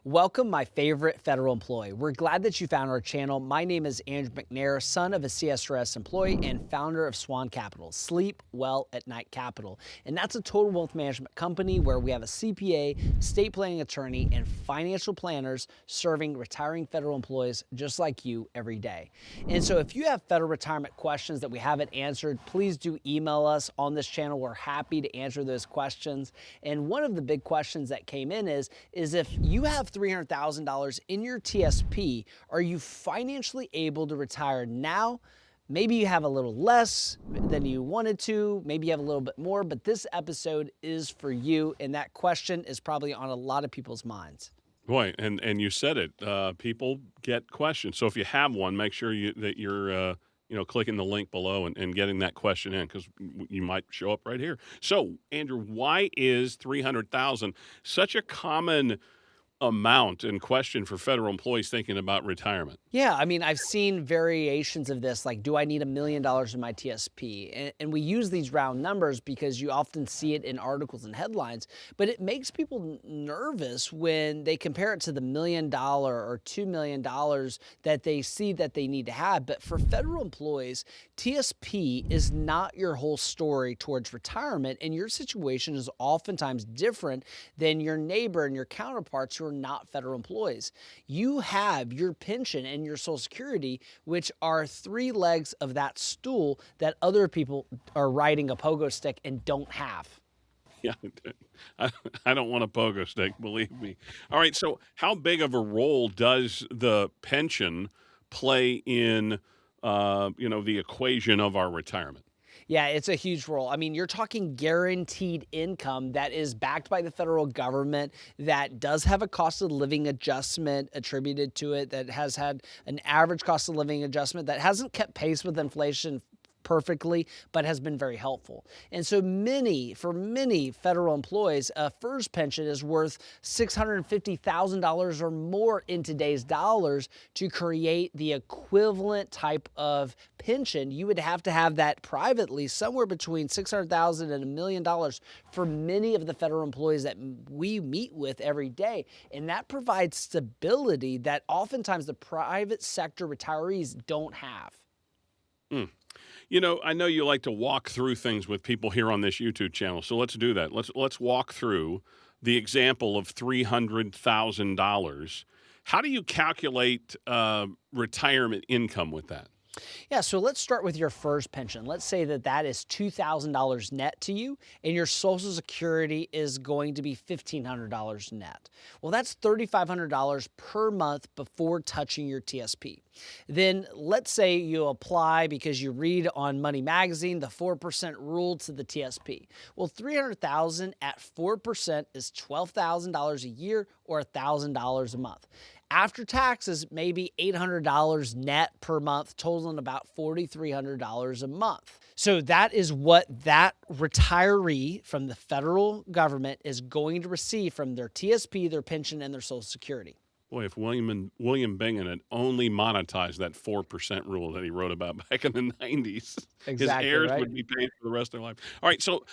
Welcome, my favorite federal employee. We're glad that you found our channel. My name is Andrew McNair, son of a CSRS employee and founder of SWAN Capital, Sleep Well at Night Capital. And that's a total wealth management company where we have a CPA, estate planning attorney, and financial planners serving retiring federal employees just like you every day. And so if you have federal retirement questions that we haven't answered, please do email us on this channel. We're happy to answer those questions. And one of the big questions that came in is if you have $300,000 in your TSP, are you financially able to retire now? Maybe you have a little less than you wanted to, maybe you have a little bit more, but this episode is for you, and that question is probably on a lot of people's minds. Boy, and you said it. People get questions. So if you have one, make sure that you're clicking the link below and getting that question in, because you might show up right here. So, Andrew, why is 300,000 such a common amount and question for federal employees thinking about retirement? Yeah, I mean, I've seen variations of this, like, do I need $1 million in my TSP? And we use these round numbers because you often see it in articles and headlines, but it makes people nervous when they compare it to the $1 million or $2 million that they see that they need to have. But for federal employees, TSP is not your whole story towards retirement, and your situation is oftentimes different than your neighbor and your counterparts who are not federal employees. You have your pension and your Social Security, which are three legs of that stool that other people are riding a pogo stick and don't have. Yeah, I don't want a pogo stick, believe me. All right, so how big of a role does the pension play in, the equation of our retirement? Yeah, it's a huge role. I mean, you're talking guaranteed income that is backed by the federal government, that does have a cost of living adjustment attributed to it, that has had an average cost of living adjustment that hasn't kept pace with inflation perfectly, but has been very helpful. And so for many federal employees, a FERS pension is worth $650,000 or more in today's dollars to create the equivalent type of pension. You would have to have that privately somewhere between $600,000 and $1 million for many of the federal employees that we meet with every day. And that provides stability that oftentimes the private sector retirees don't have. Mm. I know you like to walk through things with people here on this YouTube channel, so let's do that. Let's walk through the example of $300,000. How do you calculate retirement income with that? Yeah, so let's start with your FERS pension. Let's say that is $2,000 net to you, and your Social Security is going to be $1,500 net. Well, that's $3,500 per month before touching your TSP. Then let's say you apply because you read on Money Magazine the 4% rule to the TSP. Well, $300,000 at 4% is $12,000 a year or $1,000 a month. After taxes, maybe $800 net per month, totaling about $4,300 a month. So that is what that retiree from the federal government is going to receive from their TSP, their pension, and their Social Security. Boy, if William Bingham had only monetized that 4% rule that he wrote about back in the 90s, Exactly, his heirs right? would be paid for the rest of their life. All right, so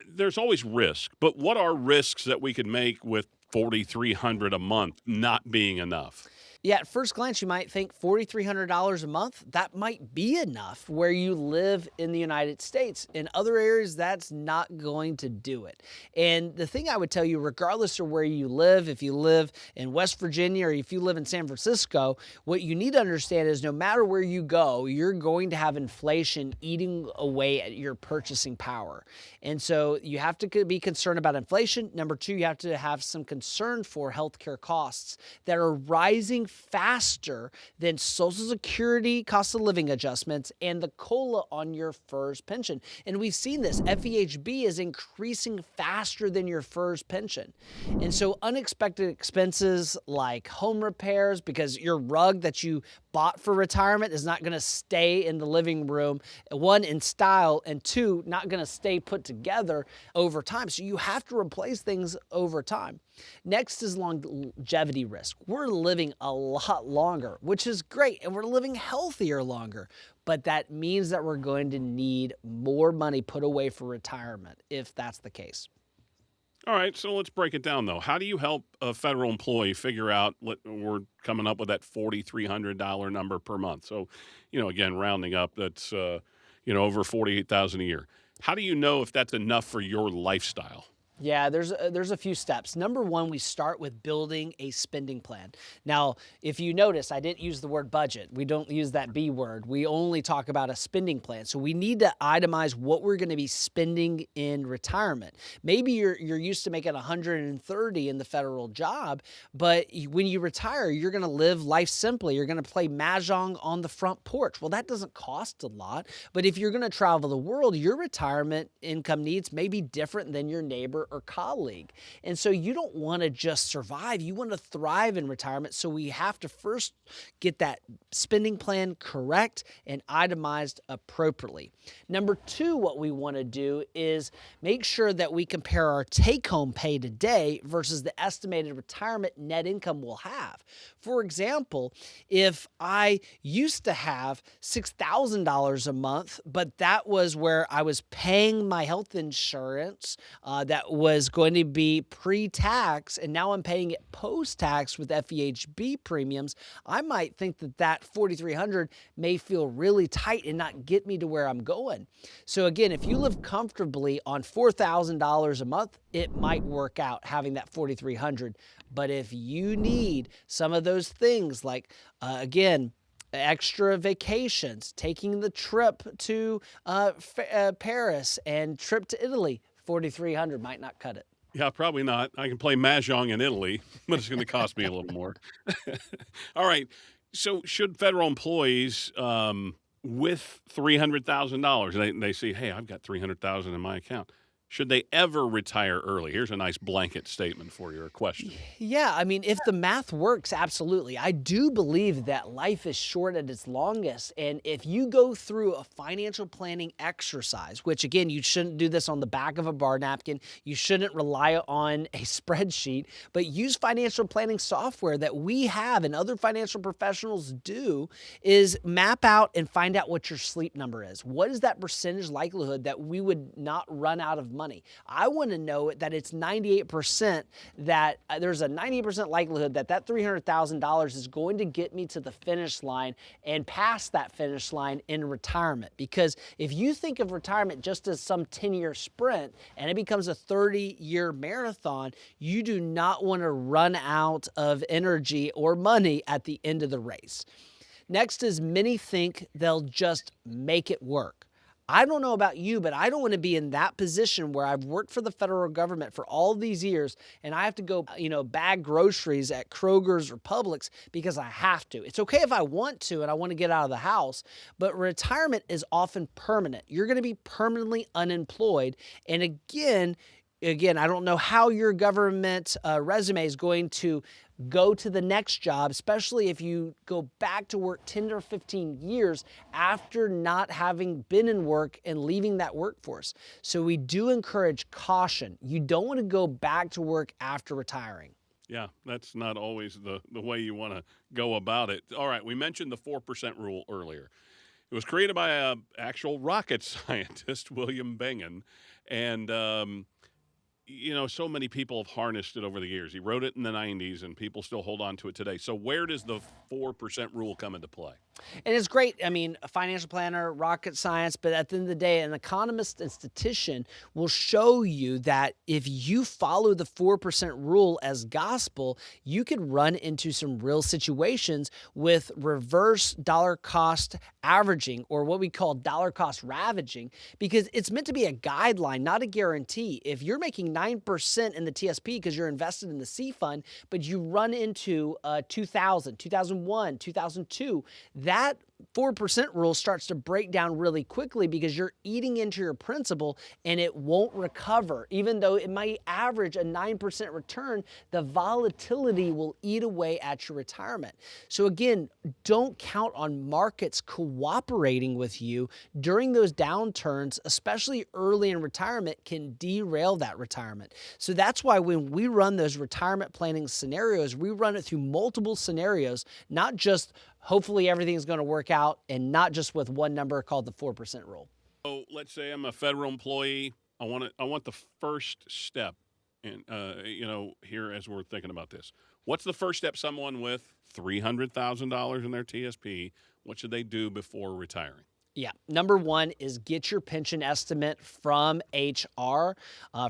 there's always risk, but what are risks that we could make with $4,300 a month not being enough? Yeah, at first glance, you might think $4,300 a month, that might be enough where you live in the United States. In other areas, that's not going to do it. And the thing I would tell you, regardless of where you live, if you live in West Virginia or if you live in San Francisco, what you need to understand is no matter where you go, you're going to have inflation eating away at your purchasing power. And so you have to be concerned about inflation. Number two, you have to have some concern for healthcare costs that are rising faster than Social Security cost of living adjustments and the COLA on your FERS pension. And we've seen this. FEHB is increasing faster than your FERS pension. And so unexpected expenses like home repairs, because your rug that you bought for retirement is not going to stay in the living room, one, in style, and two, not going to stay put together over time. So you have to replace things over time. Next is longevity risk. We're living a lot longer, which is great, and we're living healthier longer. But that means that we're going to need more money put away for retirement if that's the case. All right, so let's break it down though. How do you help a federal employee figure out we're coming up with that $4,300 number per month? So, again, rounding up, that's over 48,000 a year. How do you know if that's enough for your lifestyle? Yeah, there's a few steps. Number one, we start with building a spending plan. Now, if you notice, I didn't use the word budget. We don't use that B word. We only talk about a spending plan. So we need to itemize what we're going to be spending in retirement. Maybe you're used to making 130 in the federal job, but when you retire, you're going to live life simply. You're going to play mahjong on the front porch. Well, that doesn't cost a lot, but if you're going to travel the world, your retirement income needs may be different than your neighbor or colleague. And so you don't want to just survive, you want to thrive in retirement. So we have to first get that spending plan correct and itemized appropriately. Number two, what we want to do is make sure that we compare our take-home pay today versus the estimated retirement net income we'll have. For example, if I used to have $6,000 a month, but that was where I was paying my health insurance, that was going to be pre-tax, and now I'm paying it post-tax with FEHB premiums, I might think that that $4,300 may feel really tight and not get me to where I'm going. So again, if you live comfortably on $4,000 a month, it might work out having that $4,300. But if you need some of those things like, again, extra vacations, taking the trip to Paris and trip to Italy, 4,300 might not cut it. Yeah, probably not. I can play mahjong in Italy, but it's going to cost me a little more. All right. So, should federal employees with $300,000, they see, hey, I've got $300,000 in my account. Should they ever retire early? Here's a nice blanket statement for your question. Yeah, I mean, if the math works, absolutely. I do believe that life is short at its longest. And if you go through a financial planning exercise, which again, you shouldn't do this on the back of a bar napkin, you shouldn't rely on a spreadsheet, but use financial planning software that we have and other financial professionals do, is map out and find out what your sleep number is. What is that percentage likelihood that we would not run out of money? I want to know that it's 98%, that there's a 98% likelihood that that $300,000 is going to get me to the finish line and past that finish line in retirement. Because if you think of retirement just as some 10-year sprint and it becomes a 30-year marathon, you do not want to run out of energy or money at the end of the race. Next is many think they'll just make it work. I don't know about you, but I don't want to be in that position where I've worked for the federal government for all these years and I have to go, bag groceries at Kroger's or Publix because I have to. It's okay if I want to and I want to get out of the house, but retirement is often permanent. You're going to be permanently unemployed. And again, I don't know how your government resume is going to go to the next job, especially if you go back to work 10 or 15 years after not having been in work and leaving that workforce. So we do encourage caution. You don't want to go back to work after retiring. Yeah, that's not always the way you want to go about it. All right, we mentioned the 4% rule earlier. It was created by an actual rocket scientist, William Bengen, and so many people have harnessed it over the years. He wrote it in the 90s, and people still hold on to it today. So where does the 4% rule come into play? And it's great. I mean, a financial planner, rocket science, but at the end of the day, an economist and statistician will show you that if you follow the 4% rule as gospel, you could run into some real situations with reverse dollar cost averaging, or what we call dollar cost ravaging, because it's meant to be a guideline, not a guarantee. If you're making 9% in the TSP because you're invested in the C fund, but you run into 2000, 2001, 2002, that 4% rule starts to break down really quickly because you're eating into your principal and it won't recover. Even though it might average a 9% return, the volatility will eat away at your retirement. So again, don't count on markets cooperating with you during those downturns, especially early in retirement, can derail that retirement. So that's why when we run those retirement planning scenarios, we run it through multiple scenarios, not just hopefully everything's going to work out, and not just with one number called the 4% rule. So let's say I'm a federal employee. I want the first step And here as we're thinking about this, what's the first step? Someone with $300,000 in their TSP, what should they do before retiring? Yeah. Number one is get your pension estimate from HR,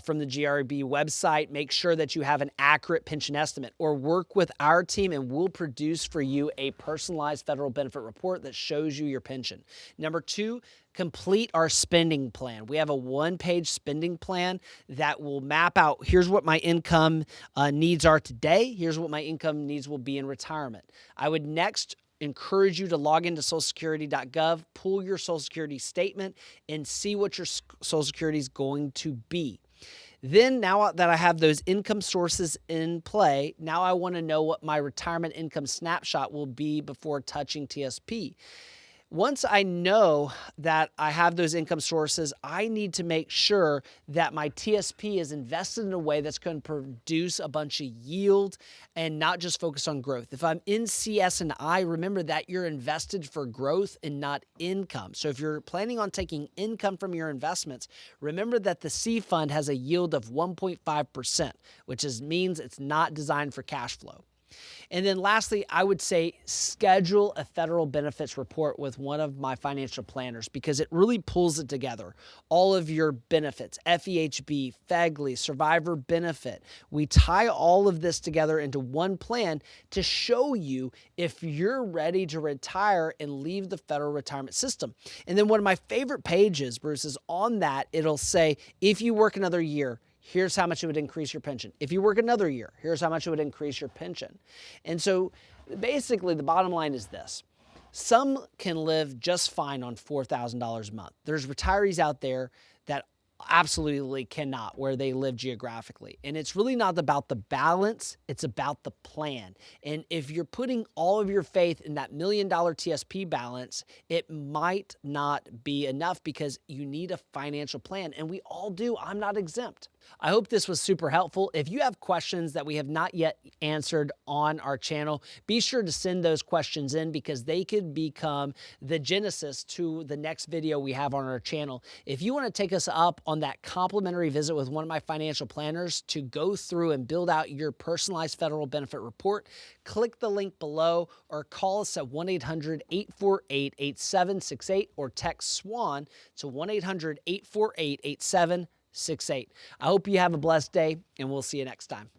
from the GRB website. Make sure that you have an accurate pension estimate, or work with our team and we'll produce for you a personalized federal benefit report that shows you your pension. Number two, complete our spending plan. We have a one-page spending plan that will map out, here's what my income needs are today. Here's what my income needs will be in retirement. I would next encourage you to log into socialsecurity.gov, pull your Social Security statement, and see what your Social Security is going to be. Then, now that I have those income sources in play, now I want to know what my retirement income snapshot will be before touching TSP. Once I know that I have those income sources, I need to make sure that my TSP is invested in a way that's going to produce a bunch of yield and not just focus on growth. If I'm in CS&I, remember that you're invested for growth and not income. So if you're planning on taking income from your investments, remember that the C fund has a yield of 1.5%, which means it's not designed for cash flow. And then lastly, I would say schedule a federal benefits report with one of my financial planners, because it really pulls it together. All of your benefits, FEHB, FEGLI, survivor benefit. We tie all of this together into one plan to show you if you're ready to retire and leave the federal retirement system. And then one of my favorite pages, Bruce, is on that. It'll say, if you work another year, here's how much it would increase your pension. If you work another year, here's how much it would increase your pension. And so basically the bottom line is this. Some can live just fine on $4,000 a month. There's retirees out there that absolutely cannot, where they live geographically. And it's really not about the balance, it's about the plan. And if you're putting all of your faith in that $1 million TSP balance, it might not be enough, because you need a financial plan. And we all do. I'm not exempt. I hope this was super helpful. If you have questions that we have not yet answered on our channel, be sure to send those questions in, because they could become the genesis to the next video we have on our channel. If you want to take us up on that complimentary visit with one of my financial planners to go through and build out your personalized federal benefit report, click the link below or call us at 1-800-848-8768 or text SWAN to 1-800-848-8768. I hope you have a blessed day, and we'll see you next time.